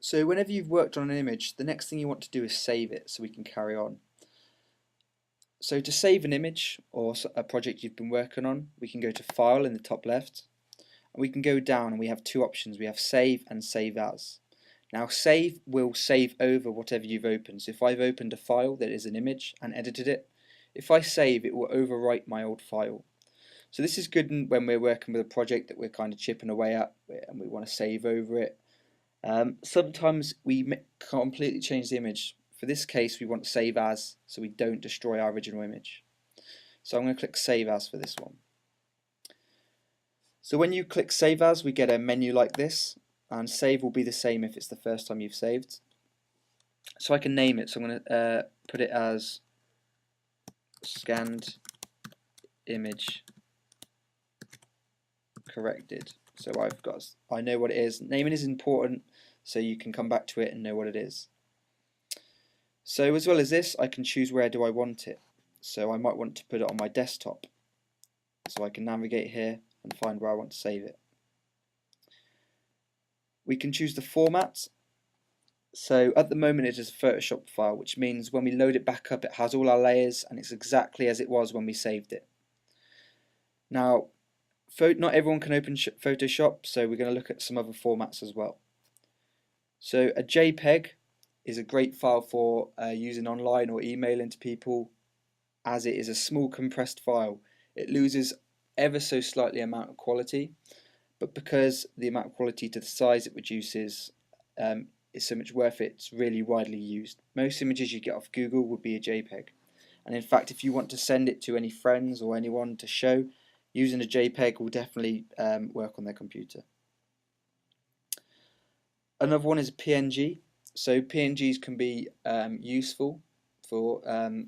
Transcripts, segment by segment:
So whenever you've worked on an image, the next thing you want to do is save it so we can carry on. So to save an image or a project you've been working on, we can go to File in the top left, and we can go down and we have two options. We have Save and Save As. Now save will save over whatever you've opened. So if I've opened a file that is an image and edited it, if I save, it will overwrite my old file. So this is good when we're working with a project that we're kind of chipping away at and we want to save over it. Sometimes we completely change the image. For this case, we want Save As so we don't destroy our original image. So I'm going to click Save As for this one. So when you click Save As, we get a menu like this, and save will be the same if it's the first time you've saved. So I can name it, so I'm going to put it as scanned image corrected. So I know what it is. Naming is important so you can come back to it and know what it is. So as well as this, I can choose where do I want it. So I might want to put it on my desktop. So I can navigate here and find where I want to save it. We can choose the format. So at the moment it is a Photoshop file, which means when we load it back up it has all our layers and it's exactly as it was when we saved it. Now not everyone can open Photoshop, so we're going to look at some other formats as well. So a JPEG is a great file for using online or emailing to people, as it is a small compressed file. It loses ever so slightly amount of quality, but because the amount of quality to the size it reduces is so much worth it, it's really widely used. Most images you get off Google would be a JPEG, and in fact if you want to send it to any friends or anyone to show, using a JPEG will definitely work on their computer. Another one is PNG. So PNGs can be useful for a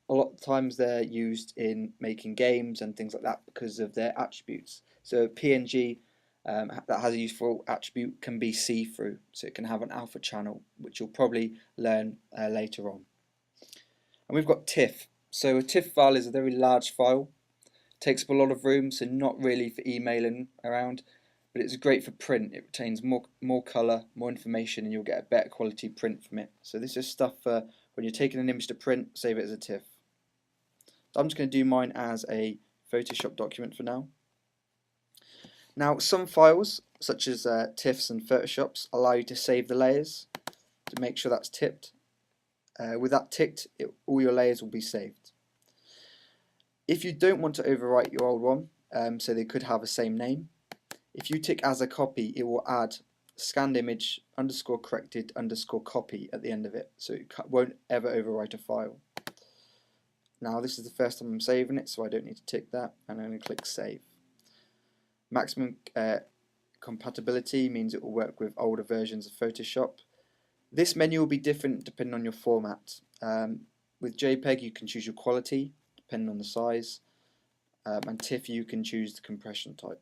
lot of times they're used in making games and things like that because of their attributes. So PNG that has a useful attribute can be see-through, so it can have an alpha channel, which you'll probably learn later on. And we've got TIFF. So a TIFF file is a very large file, takes up a lot of room, so not really for emailing around, but it's great for print. It retains more colour, more information, and you'll get a better quality print from it. So this is stuff for when you're taking an image to print, save it as a TIFF. So I'm just going to do mine as a Photoshop document for now. Now some files, such as TIFFs and Photoshops, allow you to save the layers to make sure that's ticked. With that ticked, all your layers will be saved. If you don't want to overwrite your old one, so they could have the same name, if you tick as a copy, it will add scanned image underscore corrected underscore copy at the end of it, so it won't ever overwrite a file. Now this is the first time I'm saving it, so I don't need to tick that, and I'm going to click save. Maximum compatibility means it will work with older versions of Photoshop. This menu will be different depending on your format. With JPEG you can choose your quality depending on the size, and TIFF you can choose the compression type.